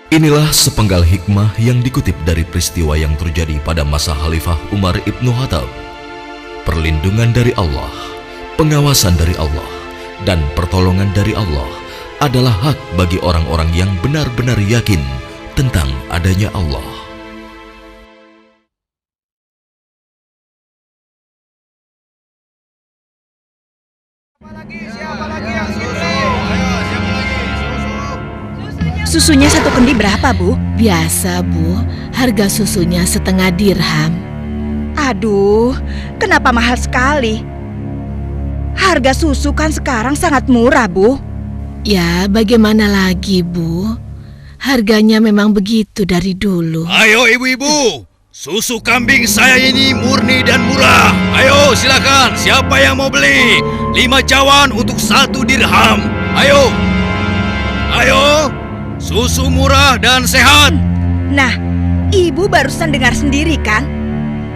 Inilah sepenggal hikmah yang dikutip dari peristiwa yang terjadi pada masa Khalifah Umar ibnu Khattab. Perlindungan dari Allah, pengawasan dari Allah, dan pertolongan dari Allah adalah hak bagi orang-orang yang benar-benar yakin tentang adanya Allah. Susunya satu kendi berapa, Bu? Biasa, Bu. Harga susunya setengah dirham. Aduh, kenapa mahal sekali? Harga susu kan sekarang sangat murah, Bu. Ya, bagaimana lagi, Bu? Harganya memang begitu dari dulu. Ayo ibu-ibu, susu kambing saya ini murni dan murah. Ayo silakan, siapa yang mau beli? 5 cawan untuk 1 dirham. Ayo, ayo, susu murah dan sehat. Nah, Ibu barusan dengar sendiri kan?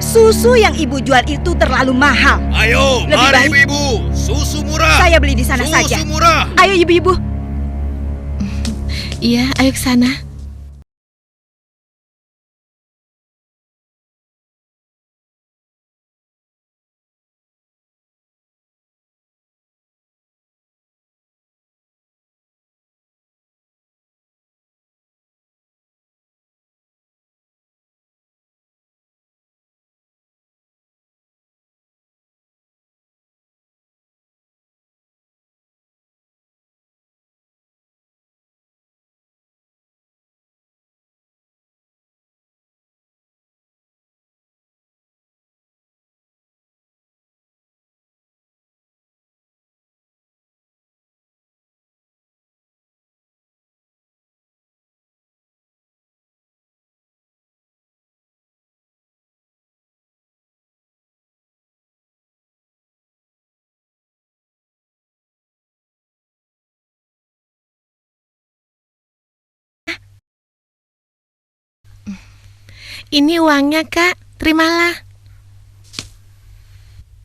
Susu yang Ibu jual itu terlalu mahal. Ayo, Lebih mari baik ibu-ibu, susu murah. saya beli di sana saja. Susu murah. Ayo ibu-ibu. Iya, ayo ke sana. Ini uangnya, Kak. Terimalah.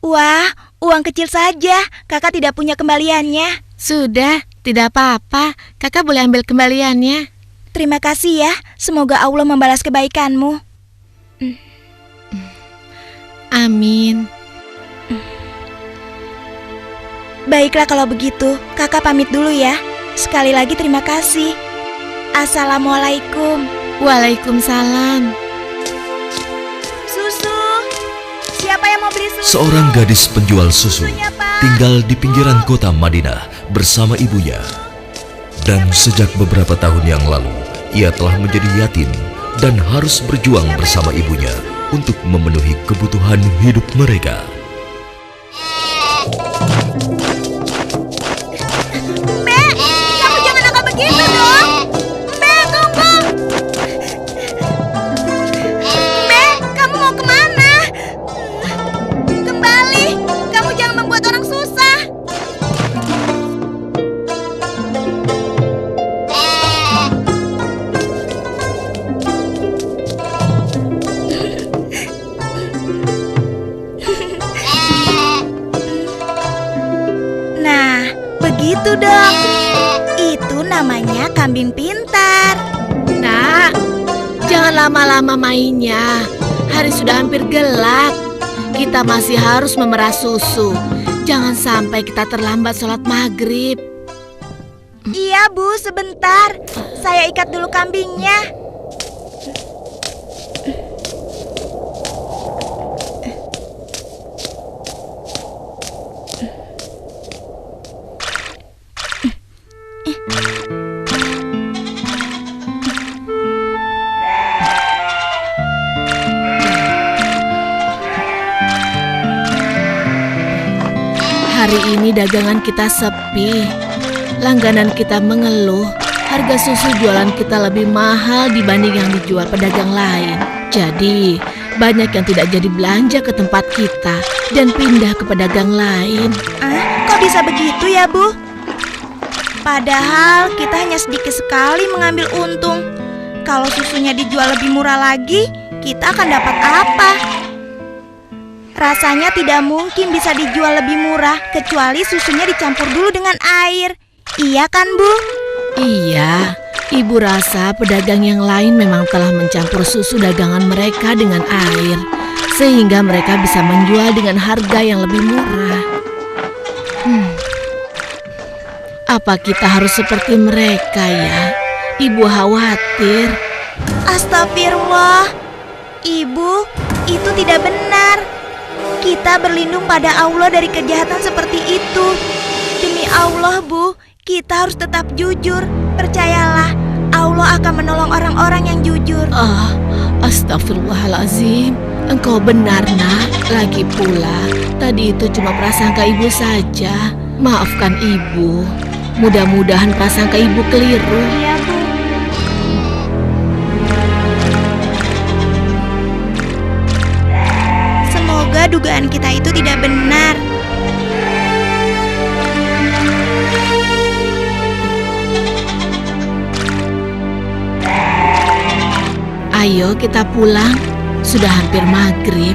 Wah, uang kecil saja. Kakak tidak punya kembaliannya. Sudah, tidak apa-apa. Kakak boleh ambil kembaliannya. Terima kasih ya. Semoga Allah membalas kebaikanmu. Amin. Baiklah kalau begitu, kakak pamit dulu ya. Sekali lagi terima kasih. Assalamualaikum. Waalaikumsalam. Susu. Siapa yang mau beli susu? Seorang gadis penjual susu Susunya, Pak. tinggal di pinggiran kota Madinah bersama ibunya. Dan sejak beberapa tahun yang lalu, ia telah menjadi yatim dan harus berjuang bersama ibunya untuk memenuhi kebutuhan hidup mereka. Mbak, kamu jangan nakal begitu dong. Mbak, tunggu. Mbak, kamu mau kemana? Kembali, kamu jangan membuat orang susah. Nah, begitu dong. Itu namanya kambing pintar. Nak, jangan lama-lama mainnya. Hari sudah hampir gelap. Kita masih harus memerah susu. Jangan sampai kita terlambat sholat maghrib. Iya, Bu, sebentar. Saya ikat dulu kambingnya. Hari ini dagangan kita sepi. Langganan kita mengeluh. Harga susu jualan kita lebih mahal dibanding yang dijual pedagang lain. Jadi, banyak yang tidak jadi belanja ke tempat kita dan pindah ke pedagang lain. Kok bisa begitu ya, Bu? Padahal kita hanya sedikit sekali mengambil untung. Kalau susunya dijual lebih murah lagi, kita akan dapat apa? Rasanya tidak mungkin bisa dijual lebih murah kecuali susunya dicampur dulu dengan air. Iya kan, Bu? Iya, Ibu rasa pedagang yang lain memang telah mencampur susu dagangan mereka dengan air, sehingga mereka bisa menjual dengan harga yang lebih murah. Apa kita harus seperti mereka ya? Ibu khawatir. Astagfirullah. Ibu, itu tidak benar. Kita berlindung pada Allah dari kejahatan seperti itu. Demi Allah, Bu, kita harus tetap jujur. Percayalah, Allah akan menolong orang-orang yang jujur. Astagfirullahalazim. Engkau benar, Nak. Lagi pula, tadi itu cuma prasangka ibu saja. Maafkan ibu. Mudah-mudahan prasangka ibu keliru. Iya, Bu. Semoga dugaan kita itu tidak benar. Ayo kita pulang. Sudah hampir maghrib.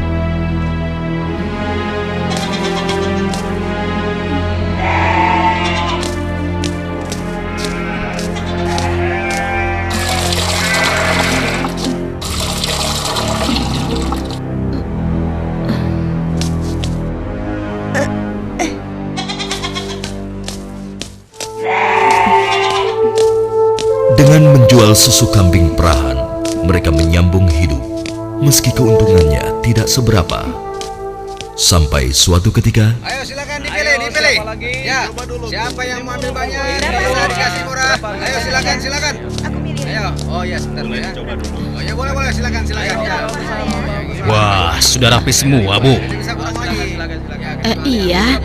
Dengan menjual susu kambing perahan, mereka menyambung hidup, meski keuntungannya tidak seberapa. Sampai suatu ketika, Ayo silakan dipilih. Ya, siapa yang mau ambil banyak? Bisa dikasih murah. Ayo silakan. Aku milih. Ayo. Oh ya, sebentar ya. Oh ya, boleh silakan. Ya. Wah, sudah rapi semua, Bu. Bisa kurang lagi. Iya,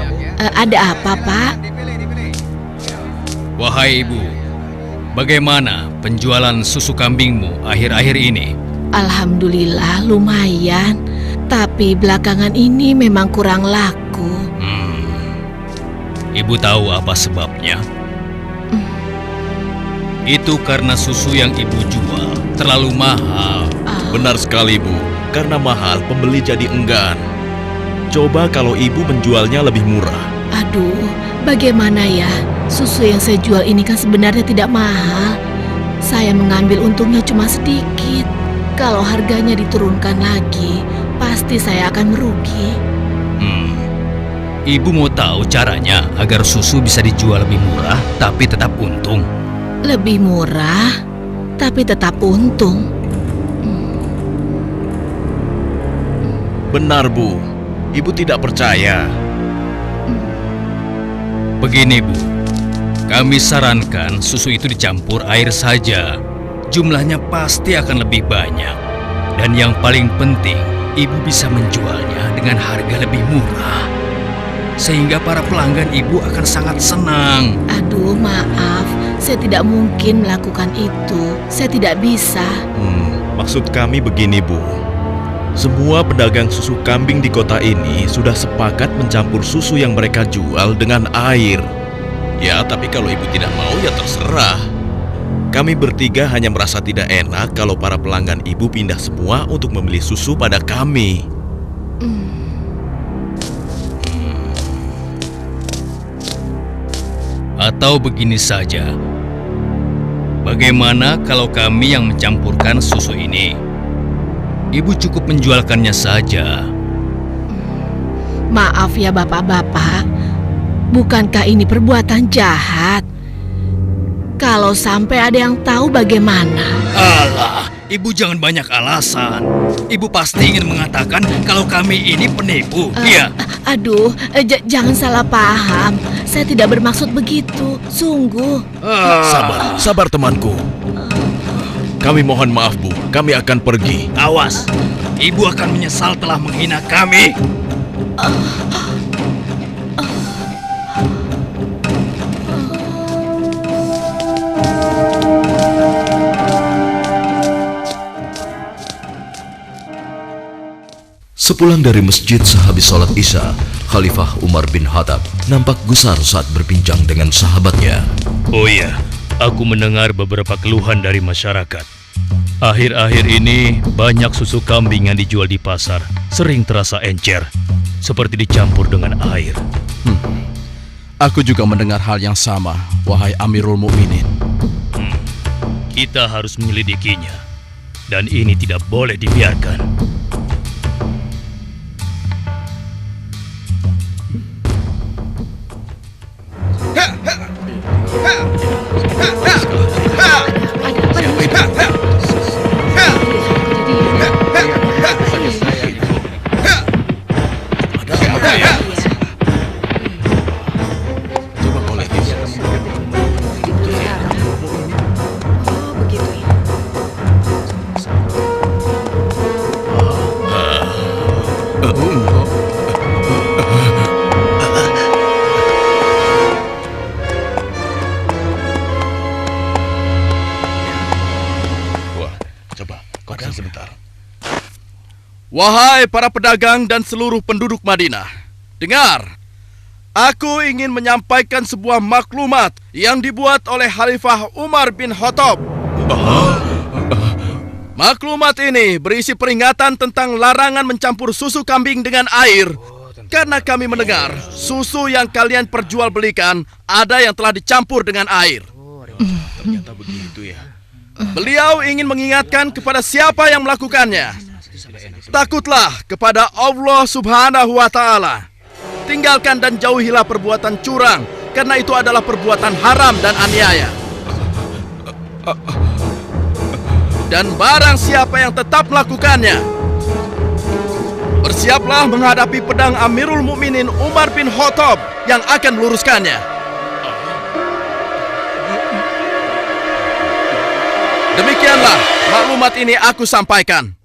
ada apa, Pak? Dipilih. Wahai Ibu, bagaimana penjualan susu kambingmu akhir-akhir ini? Alhamdulillah lumayan, tapi belakangan ini memang kurang laku. Ibu tahu apa sebabnya? Itu karena susu yang ibu jual terlalu mahal. Benar sekali, Bu. Karena mahal, pembeli jadi enggan. Coba kalau ibu menjualnya lebih murah. Aduh, bagaimana ya? Susu yang saya jual ini kan sebenarnya tidak mahal. Saya mengambil untungnya cuma sedikit. Kalau harganya diturunkan lagi, pasti saya akan merugi. Ibu mau tahu caranya agar susu bisa dijual lebih murah tapi tetap untung? Lebih murah, tapi tetap untung. Benar, Bu. Ibu tidak percaya. Begini, Bu. Kami sarankan susu itu dicampur air saja. Jumlahnya pasti akan lebih banyak. Dan yang paling penting, ibu bisa menjualnya dengan harga lebih murah. Sehingga para pelanggan ibu akan sangat senang. Aduh, maaf. Saya tidak mungkin melakukan itu. Saya tidak bisa. Maksud kami begini, Bu. Semua pedagang susu kambing di kota ini sudah sepakat mencampur susu yang mereka jual dengan air. Ya, tapi kalau ibu tidak mau ya terserah. Kami bertiga hanya merasa tidak enak kalau para pelanggan ibu pindah semua untuk membeli susu pada kami. Atau begini saja. Bagaimana kalau kami yang mencampurkan susu ini? Ibu cukup menjualkannya saja. Maaf ya bapak-bapak. Bukankah ini perbuatan jahat? Kalau sampai ada yang tahu bagaimana? Alah, ibu jangan banyak alasan. Ibu pasti ingin mengatakan kalau kami ini penipu, iya? Aduh, jangan salah paham. Saya tidak bermaksud begitu, sungguh. Sabar temanku. Kami mohon maaf, Bu. Kami akan pergi. Awas, ibu akan menyesal telah menghina kami. Sepulang dari masjid sehabis sholat Isya, Khalifah Umar bin Khattab nampak gusar saat berbincang dengan sahabatnya. Oh iya, aku mendengar beberapa keluhan dari masyarakat. Akhir-akhir ini banyak susu kambing yang dijual di pasar sering terasa encer, seperti dicampur dengan air. Aku juga mendengar hal yang sama, wahai Amirul Mukminin. Kita harus menyelidikinya. Dan ini tidak boleh dibiarkan. Wahai para pedagang dan seluruh penduduk Madinah, dengar, aku ingin menyampaikan sebuah maklumat yang dibuat oleh Khalifah Umar bin Khattab. Maklumat ini berisi peringatan tentang larangan mencampur susu kambing dengan air. Karena kami mendengar susu yang kalian perjualbelikan ada yang telah dicampur dengan air. Ternyata begitu ya. Beliau ingin mengingatkan kepada siapa yang melakukannya. Takutlah kepada Allah Subhanahu wa Ta'ala. Tinggalkan dan jauhilah perbuatan curang, karena itu adalah perbuatan haram dan aniaya. Dan barang siapa yang tetap melakukannya, bersiaplah menghadapi pedang Amirul Mukminin Umar bin Khattab yang akan meluruskannya. Demikianlah maklumat ini aku sampaikan.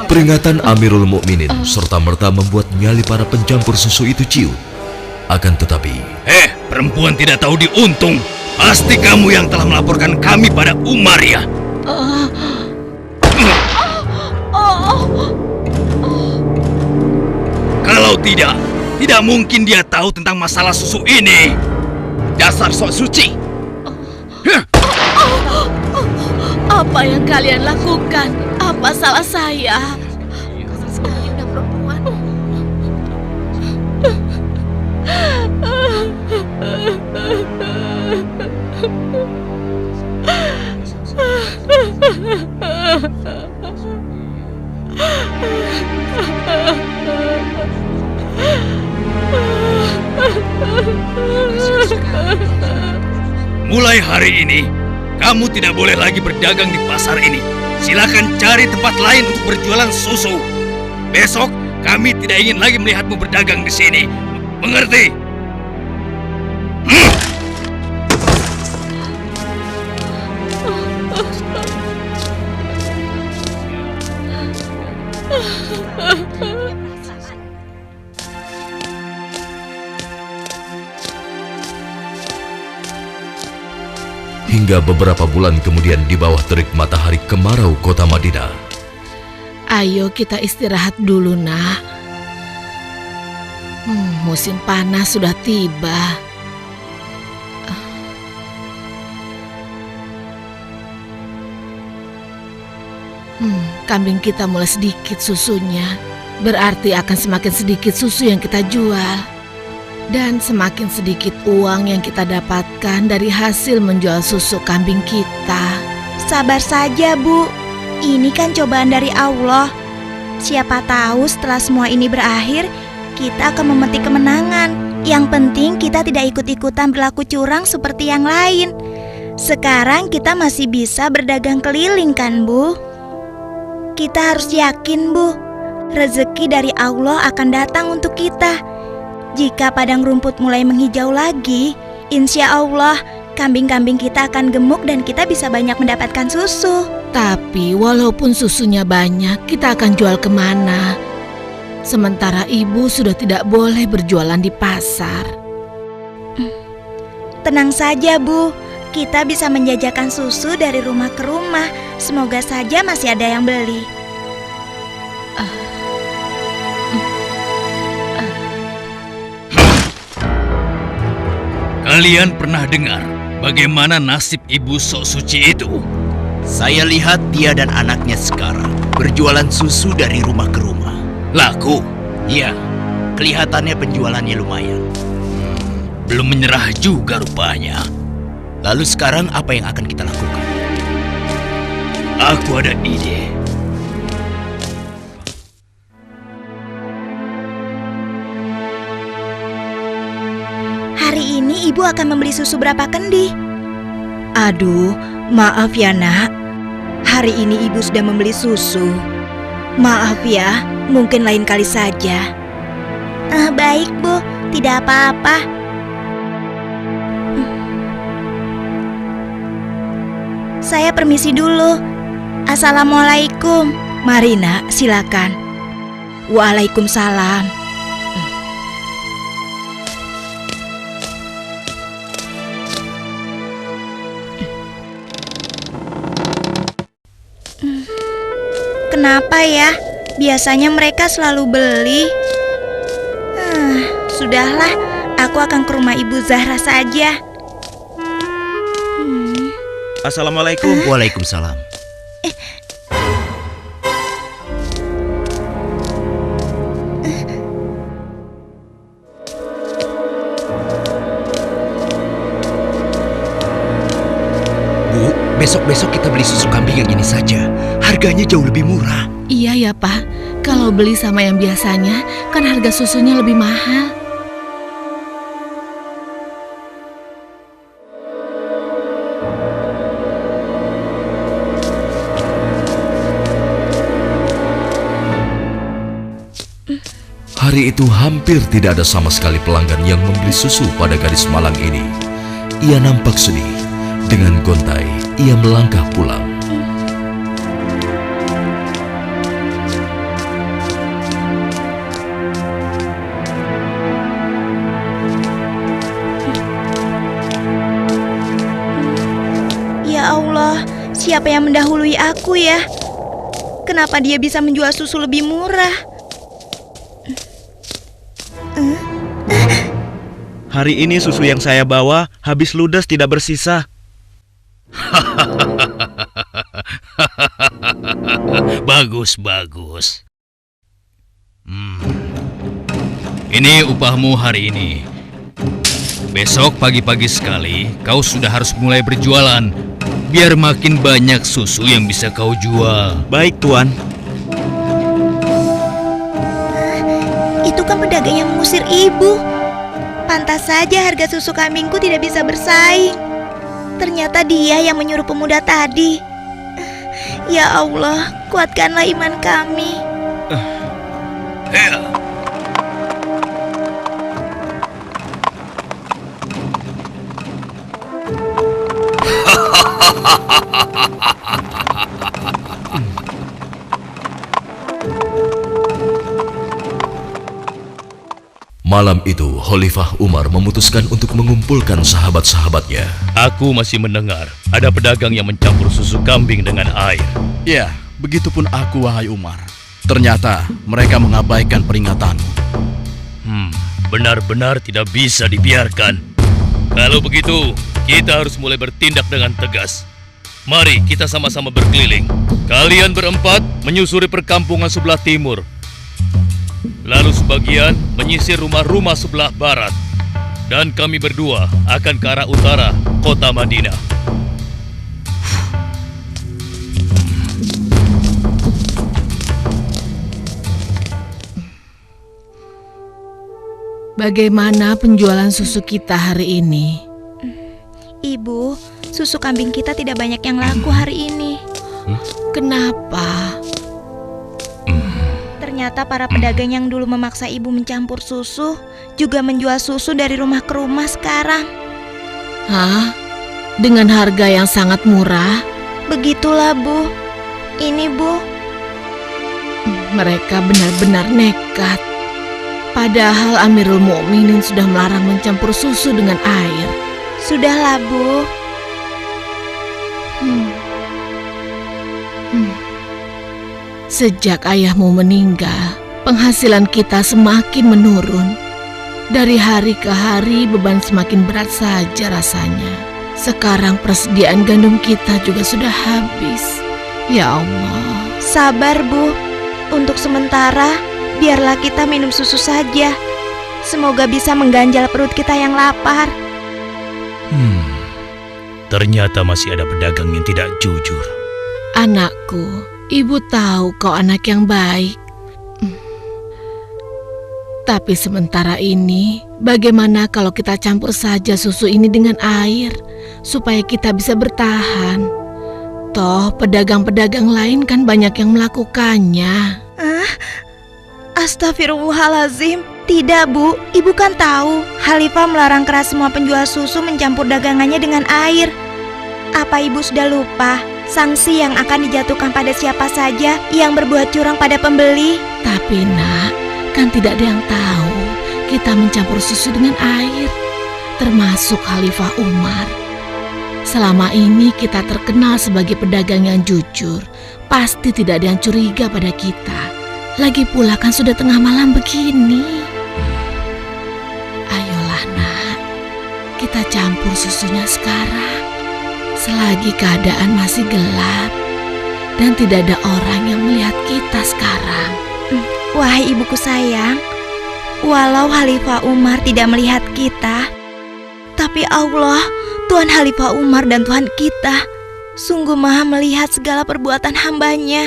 Peringatan Amirul Mukminin serta-merta membuat nyali para pencampur susu itu ciut. Akan tetapi, Perempuan tidak tahu diuntung. Pasti kamu yang telah melaporkan kami pada Umar ya. Kalau tidak mungkin dia tahu tentang masalah susu ini. Dasar sok suci. Apa yang kalian lakukan? Apa salah saya? Perempuan. Mulai hari ini, kamu tidak boleh lagi berdagang di pasar ini. Silakan cari tempat lain untuk berjualan susu. Besok, kami tidak ingin lagi melihatmu berdagang di sini. Mengerti? hingga beberapa bulan kemudian di bawah terik matahari kemarau kota Madinah. Ayo kita istirahat dulu, nak. Musim panas sudah tiba. Kambing kita mulai sedikit susunya. Berarti akan semakin sedikit susu yang kita jual. Dan semakin sedikit uang yang kita dapatkan dari hasil menjual susu kambing kita. Sabar saja, Bu. Ini kan cobaan dari Allah. Siapa tahu setelah semua ini berakhir, kita akan memetik kemenangan. Yang penting kita tidak ikut-ikutan berlaku curang seperti yang lain. Sekarang kita masih bisa berdagang keliling kan, Bu? Kita harus yakin, Bu. Rezeki dari Allah akan datang untuk kita. Jika padang rumput mulai menghijau lagi, insya Allah kambing-kambing kita akan gemuk dan kita bisa banyak mendapatkan susu. Tapi walaupun susunya banyak, kita akan jual kemana? Sementara ibu sudah tidak boleh berjualan di pasar. Tenang saja, Bu. Kita bisa menjajakan susu dari rumah ke rumah. Semoga saja masih ada yang beli. Kalian pernah dengar bagaimana nasib ibu sok suci itu? Saya lihat dia dan anaknya sekarang berjualan susu dari rumah ke rumah. Laku? Iya, kelihatannya penjualannya lumayan. Belum menyerah juga rupanya. Lalu sekarang apa yang akan kita lakukan? Aku ada ide. Hari ini ibu akan membeli susu berapa kendi? Aduh, maaf ya nak. Hari ini ibu sudah membeli susu. Maaf ya, mungkin lain kali saja. Baik bu, tidak apa-apa. Saya permisi dulu. Assalamualaikum. Mari nak, silakan. Waalaikumsalam. Kenapa ya? Biasanya mereka selalu beli. Sudahlah, aku akan ke rumah Ibu Zahra saja. Assalamualaikum. Waalaikumsalam. Bu, besok-besok kita beli susu kambing yang ini saja. Harganya jauh lebih murah. Iya ya Pak, kalau beli sama yang biasanya kan harga susunya lebih mahal. Hari itu hampir tidak ada sama sekali pelanggan yang membeli susu pada gadis malang ini. Ia nampak sedih. Dengan gontai, ia melangkah pulang. Ya Allah, siapa yang mendahului aku ya? Kenapa dia bisa menjual susu lebih murah? Hari ini susu yang saya bawa habis ludes tidak bersisa. Bagus, bagus. Ini upahmu hari ini. Besok pagi-pagi sekali kau sudah harus mulai berjualan, biar makin banyak susu yang bisa kau jual. Baik, Tuan. Itu kan pedagang yang mengusir ibu. Pantas saja harga susu kambingku tidak bisa bersaing. Ternyata dia yang menyuruh pemuda tadi. Ya Allah, kuatkanlah iman kami. Malam itu, Khalifah Umar memutuskan untuk mengumpulkan sahabat-sahabatnya. Aku masih mendengar ada pedagang yang mencampur susu kambing dengan air. Ya, begitupun aku, wahai Umar. Ternyata mereka mengabaikan peringatanmu. Benar-benar tidak bisa dibiarkan. Kalau begitu, kita harus mulai bertindak dengan tegas. Mari kita sama-sama berkeliling. Kalian berempat menyusuri perkampungan sebelah timur. Lalu sebagian menyisir rumah-rumah sebelah barat. Dan kami berdua akan ke arah utara, kota Madinah. Bagaimana penjualan susu kita hari ini? Ibu, susu kambing kita tidak banyak yang laku hari ini. Kenapa? Ternyata para pedagang yang dulu memaksa ibu mencampur susu juga menjual susu dari rumah ke rumah sekarang. Hah? Dengan harga yang sangat murah? Begitulah, Bu. Ini, Bu. Mereka benar-benar nekat. Padahal Amirul Mukminin sudah melarang mencampur susu dengan air. Sudahlah, Bu. Sejak ayahmu meninggal, penghasilan kita semakin menurun. Dari hari ke hari beban semakin berat saja rasanya. Sekarang persediaan gandum kita juga sudah habis. Ya Allah. Sabar, Bu. Untuk sementara, biarlah kita minum susu saja. Semoga bisa mengganjal perut kita yang lapar. Ternyata masih ada pedagang yang tidak jujur. Anakku, ibu tahu kau anak yang baik. Tapi sementara ini, bagaimana kalau kita campur saja susu ini dengan air, supaya kita bisa bertahan? Toh, pedagang-pedagang lain kan banyak yang melakukannya. Astagfirullahalazim. Tidak, Bu. Ibu kan tahu, Khalifah melarang keras semua penjual susu mencampur dagangannya dengan air. Apa ibu sudah lupa sanksi yang akan dijatuhkan pada siapa saja yang berbuat curang pada pembeli? Tapi nak, kan tidak ada yang tahu kita mencampur susu dengan air, termasuk Khalifah Umar. Selama ini kita terkenal sebagai pedagang yang jujur. Pasti tidak ada yang curiga pada kita. Lagi pula kan sudah tengah malam begini. Ayolah nak, kita campur susunya sekarang. Selagi keadaan masih gelap dan tidak ada orang yang melihat kita sekarang. Wahai ibuku sayang, walau Khalifah Umar tidak melihat kita, tapi Allah, Tuhan Khalifah Umar dan Tuhan kita, sungguh maha melihat segala perbuatan hambanya.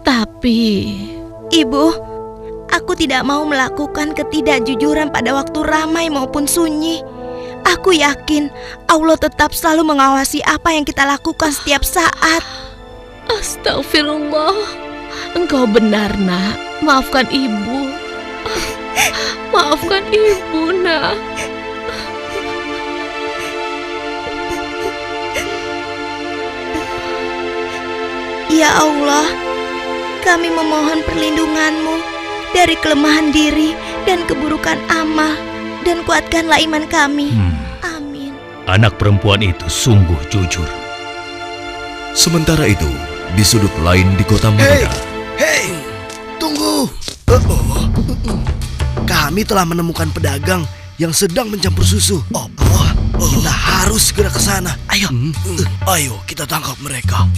Tapi Ibu, aku tidak mau melakukan ketidakjujuran pada waktu ramai maupun sunyi. Aku yakin Allah tetap selalu mengawasi apa yang kita lakukan setiap saat. Astagfirullah, engkau benar nak. Maafkan ibu. Maafkan ibu nak. Ya Allah, kami memohon perlindungan-Mu dari kelemahan diri dan keburukan amal, dan kuatkanlah iman kami. Amin. Anak perempuan itu sungguh jujur. Sementara itu, di sudut lain di kota Madinah. Hei, tunggu. Kami telah menemukan pedagang yang sedang mencampur susu. Kita harus segera ke sana. Ayo kita tangkap mereka.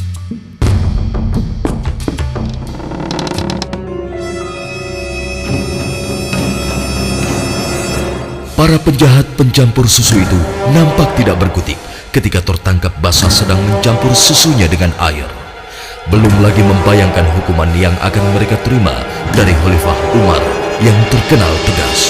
Para penjahat pencampur susu itu nampak tidak berkutik ketika tertangkap basah sedang mencampur susunya dengan air. Belum lagi membayangkan hukuman yang akan mereka terima dari Khalifah Umar yang terkenal tegas.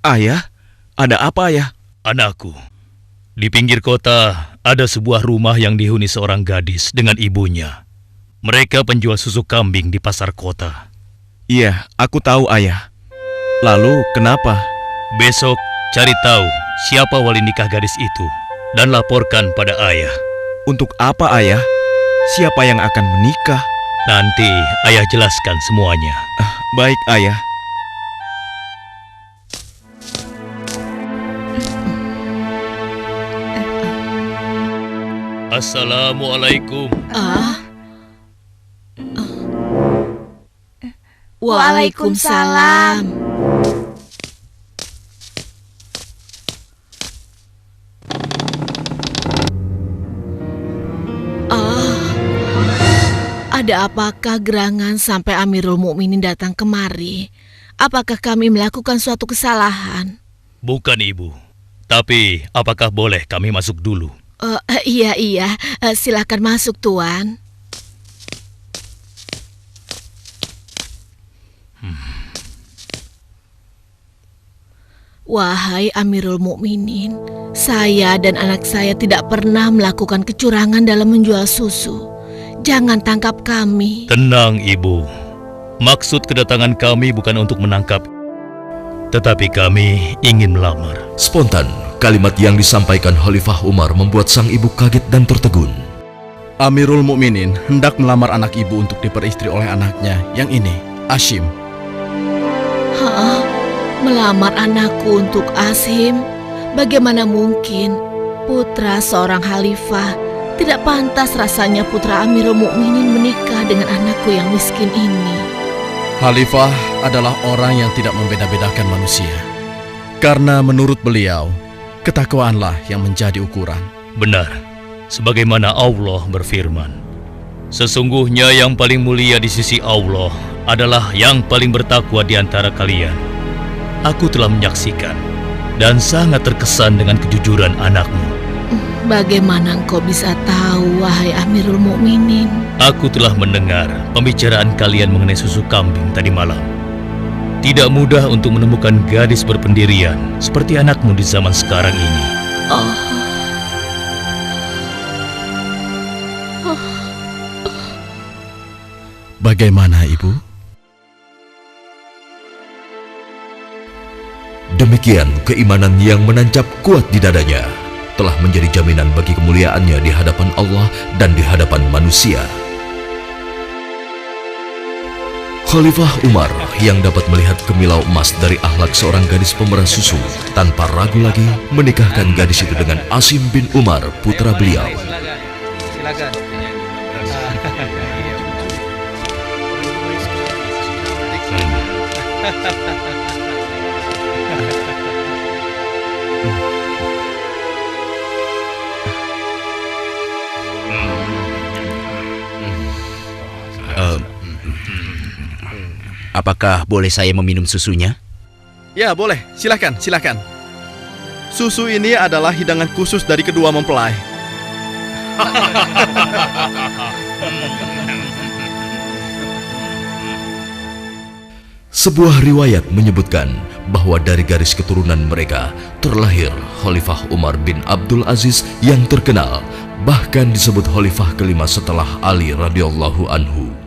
Ayah? Ada apa ya? Anakku, di pinggir kota ada sebuah rumah yang dihuni seorang gadis dengan ibunya. Mereka penjual susu kambing di pasar kota. Iya, aku tahu ayah. Lalu kenapa? Besok cari tahu siapa wali nikah gadis itu dan laporkan pada ayah. Untuk apa ayah? Siapa yang akan menikah? Nanti ayah jelaskan semuanya. Baik ayah. Assalamualaikum. Waalaikumsalam. Ada apakah gerangan sampai Amirul Mukminin datang kemari? Apakah kami melakukan suatu kesalahan? Bukan ibu. Tapi apakah boleh kami masuk dulu? Iya, silakan masuk tuan. Wahai Amirul Mukminin, saya dan anak saya tidak pernah melakukan kecurangan dalam menjual susu. Jangan tangkap kami. Tenang ibu. Maksud kedatangan kami bukan untuk menangkap, tetapi kami ingin melamar. Spontan, kalimat yang disampaikan Khalifah Umar membuat sang ibu kaget dan tertegun. Amirul Mukminin hendak melamar anak ibu untuk diperistri oleh anaknya yang ini, Ashim. Melamar anakku untuk Ashim? Bagaimana mungkin putra seorang khalifah Tidak pantas rasanya putra Amirul Mukminin menikah dengan anakku yang miskin ini. Khalifah adalah orang yang tidak membeda-bedakan manusia. Karena menurut beliau, ketakwaanlah yang menjadi ukuran. Benar, sebagaimana Allah berfirman, sesungguhnya yang paling mulia di sisi Allah adalah yang paling bertakwa di antara kalian. Aku telah menyaksikan dan sangat terkesan dengan kejujuran anakmu. Bagaimana engkau bisa tahu, wahai Amirul Mukminin? Aku telah mendengar pembicaraan kalian mengenai susu kambing tadi malam. Tidak mudah untuk menemukan gadis berpendirian seperti anakmu di zaman sekarang ini. Bagaimana, Ibu? Demikian keimanan yang menancap kuat di dadanya telah menjadi jaminan bagi kemuliaannya di hadapan Allah dan di hadapan manusia. Khalifah Umar yang dapat melihat kemilau emas dari akhlak seorang gadis pemerah susu tanpa ragu lagi menikahkan gadis itu dengan Asim bin Umar, putra beliau. Silakan. Apakah boleh saya meminum susunya? Ya, boleh. Silakan, silakan. Susu ini adalah hidangan khusus dari kedua mempelai. Sebuah riwayat menyebutkan bahwa dari garis keturunan mereka terlahir Khalifah Umar bin Abdul Aziz yang terkenal, bahkan disebut khalifah kelima setelah Ali radhiyallahu anhu.